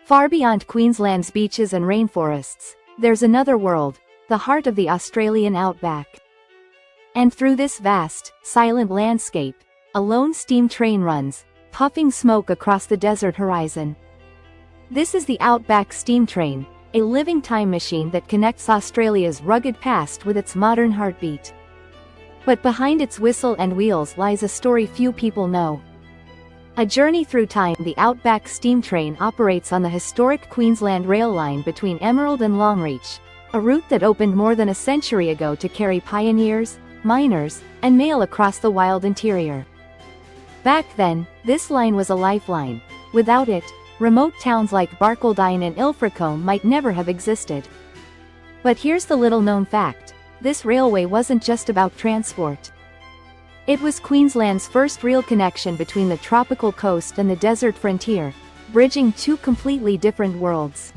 Far beyond Queensland's beaches and rainforests, there's another world, the heart of the Australian outback. And through this vast, silent landscape, a lone steam train runs, puffing smoke across the desert horizon. This is the Outback Steam Train, a living time machine that connects Australia's rugged past with its modern heartbeat. But behind its whistle and wheels lies a story few people know. A journey through time. The Outback Steam Train operates on the historic Queensland rail line between Emerald and Longreach, a route that opened more than a century ago to carry pioneers, miners, and mail across the wild interior. Back then, this line was a lifeline. Without it, remote towns like Barcaldine and Ilfracombe might never have existed. But here's the little-known fact: this railway wasn't just about transport. It was Queensland's first real connection between the tropical coast and the desert frontier, bridging two completely different worlds.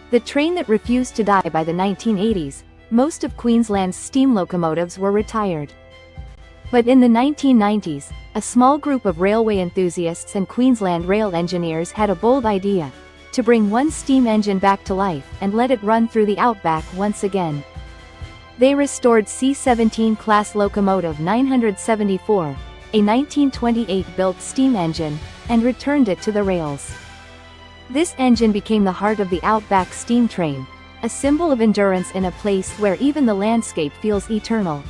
The train that refused to die. By the 1980s, most of Queensland's steam locomotives were retired. But in the 1990s, a small group of railway enthusiasts and Queensland rail engineers had a bold idea: to bring one steam engine back to life and let it run through the outback once again. They restored C-17 class locomotive 974, a 1928-built steam engine, and returned it to the rails. This engine became the heart of the Outback Steam Train, a symbol of endurance in a place where even the landscape feels eternal.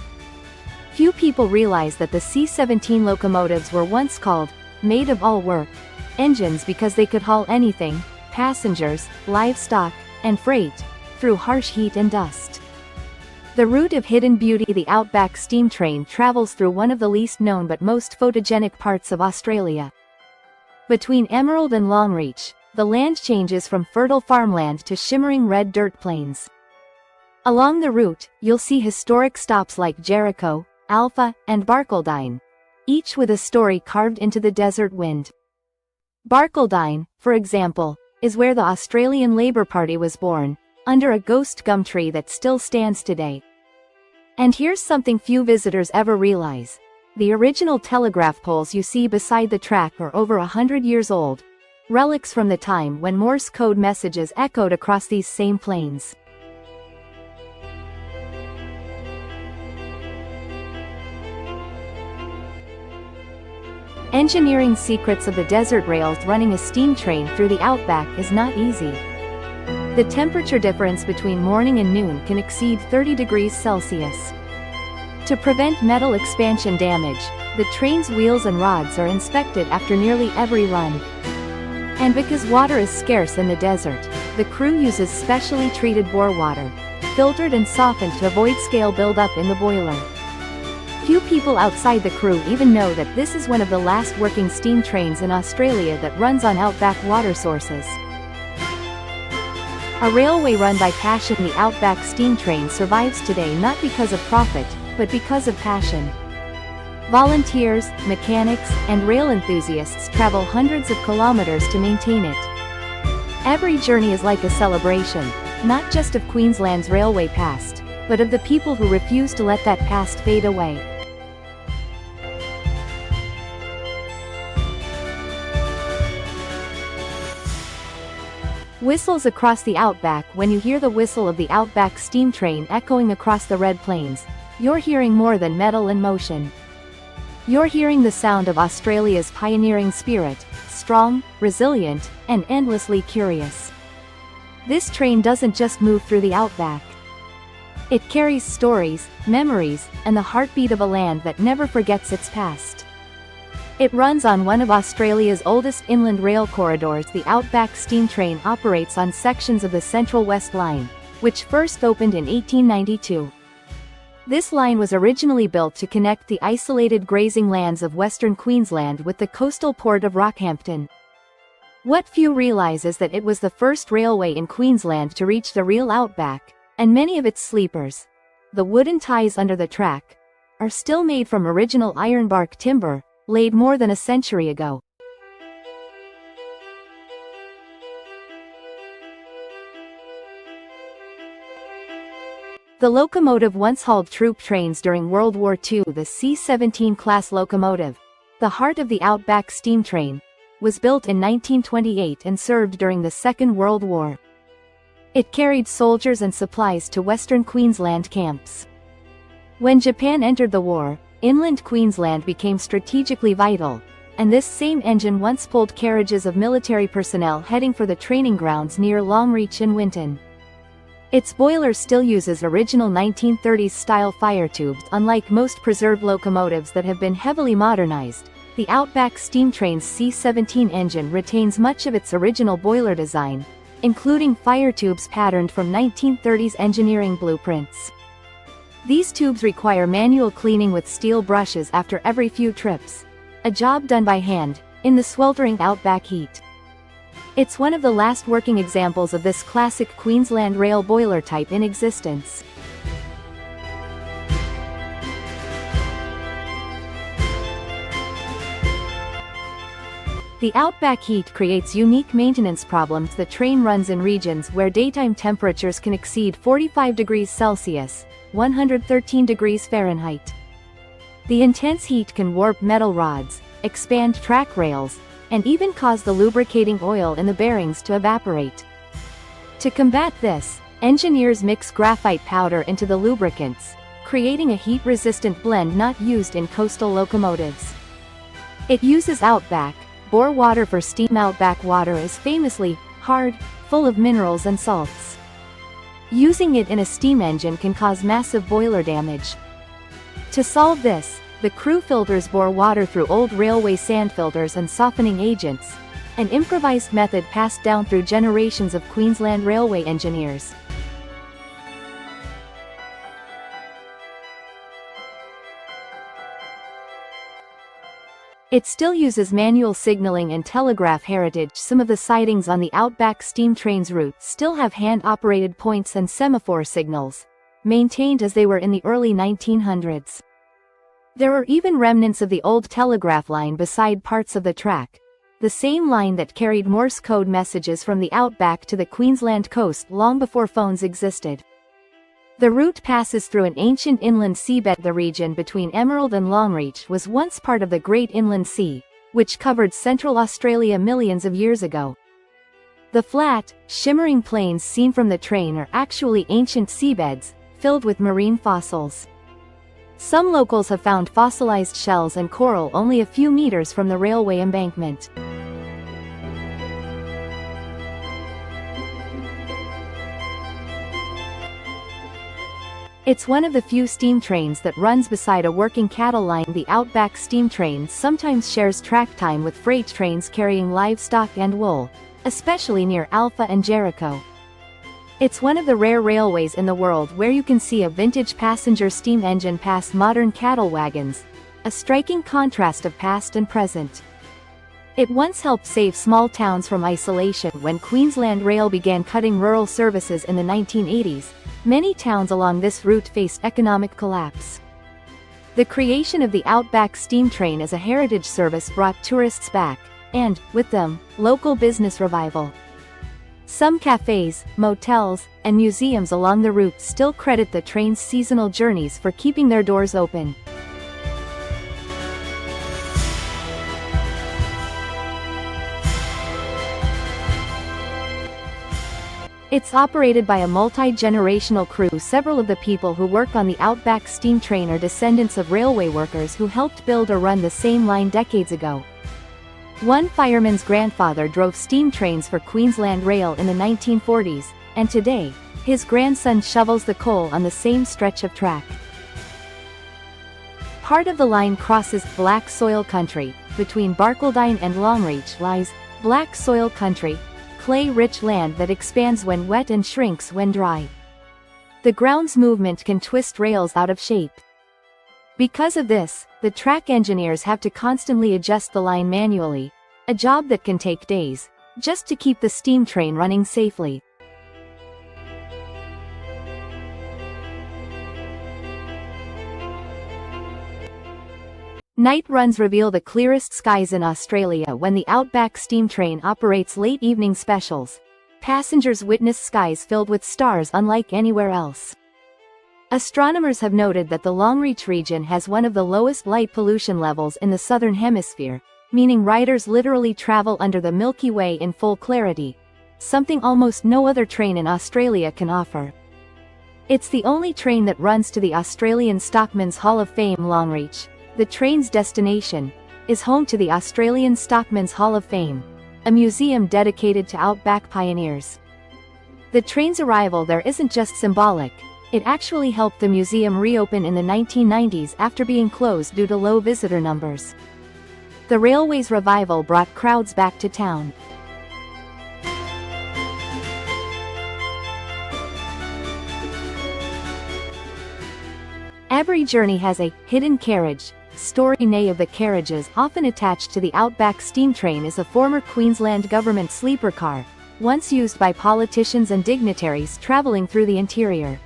Few people realize that the C-17 locomotives were once called made of all work engines because they could haul anything, passengers, livestock, and freight, through harsh heat and dust. The route of hidden beauty. The Outback Steam Train travels through one of the least known but most photogenic parts of Australia. Between Emerald and Longreach, the land changes from fertile farmland to shimmering red dirt plains. Along the route, you'll see historic stops like Jericho, Alpha, and Barcaldine, each with a story carved into the desert wind. Barcaldine, for example, is where the Australian Labor Party was born, under a ghost gum tree that still stands today. And here's something few visitors ever realize: the original telegraph poles you see beside the track are over 100 years old, relics from the time when Morse code messages echoed across these same plains. Engineering secrets of the desert rails. Running a steam train through the outback is not easy. The temperature difference between morning and noon can exceed 30 degrees Celsius. To prevent metal expansion damage, the train's wheels and rods are inspected after nearly every run. And because water is scarce in the desert, the crew uses specially treated bore water, filtered and softened to avoid scale buildup in the boiler. Few people outside the crew even know that this is one of the last working steam trains in Australia that runs on outback water sources. A railway run by passion. The Outback Steam Train survives today not because of profit, but because of passion. Volunteers, mechanics, and rail enthusiasts travel hundreds of kilometers to maintain it. Every journey is like a celebration, not just of Queensland's railway past, but of the people who refuse to let that past fade away. Whistles across the outback. When you hear the whistle of the Outback Steam Train echoing across the red plains, you're hearing more than metal and motion. You're hearing the sound of Australia's pioneering spirit, strong, resilient, and endlessly curious. This train doesn't just move through the outback. It carries stories, memories, and the heartbeat of a land that never forgets its past. It runs on one of Australia's oldest inland rail corridors. The Outback Steam Train operates on sections of the Central West Line, which first opened in 1892. This line was originally built to connect the isolated grazing lands of western Queensland with the coastal port of Rockhampton. What few realize is that it was the first railway in Queensland to reach the real outback, and many of its sleepers, the wooden ties under the track, are still made from original ironbark timber, laid more than a century ago. The locomotive once hauled troop trains during World War II. The C-17 class locomotive, the heart of the Outback Steam Train, was built in 1928 and served during the Second World War. It carried soldiers and supplies to Western Queensland camps. When Japan entered the war, inland Queensland became strategically vital, and this same engine once pulled carriages of military personnel heading for the training grounds near Longreach and Winton. Its boiler still uses original 1930s style fire tubes. Unlike most preserved locomotives that have been heavily modernized, the Outback Steam Train's C-17 engine retains much of its original boiler design, including fire tubes patterned from 1930s engineering blueprints. These tubes require manual cleaning with steel brushes after every few trips, a job done by hand, in the sweltering Outback heat. It's one of the last working examples of this classic Queensland rail boiler type in existence. The Outback heat creates unique maintenance problems. The train runs in regions where daytime temperatures can exceed 45 degrees Celsius, 113 degrees Fahrenheit. The intense heat can warp metal rods, expand track rails, and even cause the lubricating oil in the bearings to evaporate. To combat this, engineers mix graphite powder into the lubricants, creating a heat-resistant blend not used in coastal locomotives. It uses Outback bore water for steam. Outback water is famously hard, full of minerals and salts. Using it in a steam engine can cause massive boiler damage. To solve this, the crew filters bore water through old railway sand filters and softening agents, an improvised method passed down through generations of Queensland railway engineers. It still uses manual signaling and telegraph heritage. Some of the sidings on the Outback Steam Train's route still have hand-operated points and semaphore signals, maintained as they were in the early 1900s. There are even remnants of the old telegraph line beside parts of the track, the same line that carried Morse code messages from the Outback to the Queensland coast long before phones existed. The route passes through an ancient inland seabed. The region between Emerald and Longreach was once part of the Great Inland Sea, which covered Central Australia millions of years ago. The flat, shimmering plains seen from the train are actually ancient seabeds, filled with marine fossils. Some locals have found fossilized shells and coral only a few meters from the railway embankment. It's one of the few steam trains that runs beside a working cattle line. The Outback Steam Train sometimes shares track time with freight trains carrying livestock and wool, especially near Alpha and Jericho. It's one of the rare railways in the world where you can see a vintage passenger steam engine pass modern cattle wagons, a striking contrast of past and present. It once helped save small towns from isolation. When Queensland Rail began cutting rural services in the 1980s, many towns along this route faced economic collapse. The creation of the Outback Steam Train as a heritage service brought tourists back, and, with them, local business revival. Some cafes, motels, and museums along the route still credit the train's seasonal journeys for keeping their doors open. It's operated by a multi-generational crew. Several of the people who work on the Outback Steam Train are descendants of railway workers who helped build or run the same line decades ago. One fireman's grandfather drove steam trains for Queensland Rail in the 1940s, and today, his grandson shovels the coal on the same stretch of track. Part of the line crosses black soil country. Between Barcaldine and Longreach lies black soil country, clay-rich land that expands when wet and shrinks when dry. The ground's movement can twist rails out of shape. Because of this, the track engineers have to constantly adjust the line manually, a job that can take days, just to keep the steam train running safely. Night runs reveal the clearest skies in Australia. When the Outback Steam Train operates late evening specials, passengers witness skies filled with stars unlike anywhere else. Astronomers have noted that the Longreach region has one of the lowest light pollution levels in the southern hemisphere, meaning riders literally travel under the Milky Way in full clarity, something almost no other train in Australia can offer. It's the only train that runs to the Australian Stockmen's Hall of Fame. Longreach, the train's destination, is home to the Australian Stockmen's Hall of Fame, a museum dedicated to Outback pioneers. The train's arrival there isn't just symbolic, it actually helped the museum reopen in the 1990s after being closed due to low visitor numbers. The railway's revival brought crowds back to town. Every journey has a hidden carriage story. Name of the carriages often attached to the Outback Steam Train is a former Queensland government sleeper car, once used by politicians and dignitaries travelling through the interior.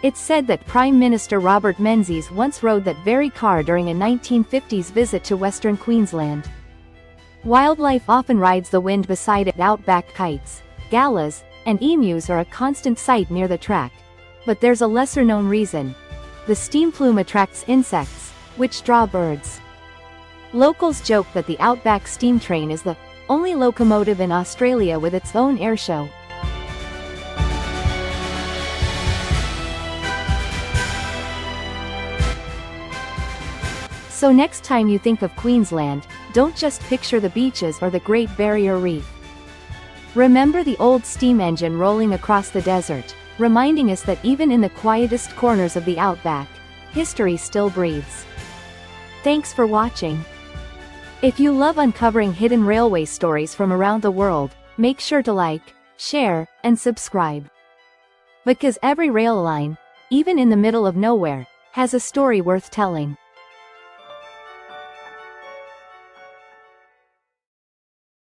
It's said that Prime Minister Robert Menzies once rode that very car during a 1950s visit to Western Queensland. Wildlife often rides the wind beside it. Outback kites, galahs, and emus are a constant sight near the track. But there's a lesser-known reason. The steam plume attracts insects, which draw birds. Locals joke that the Outback Steam Train is the only locomotive in Australia with its own air show. So next time you think of Queensland, don't just picture the beaches or the Great Barrier Reef. Remember the old steam engine rolling across the desert, reminding us that even in the quietest corners of the Outback, history still breathes. Thanks for watching. If you love uncovering hidden railway stories from around the world, make sure to like, share, and subscribe. Because every rail line, even in the middle of nowhere, has a story worth telling.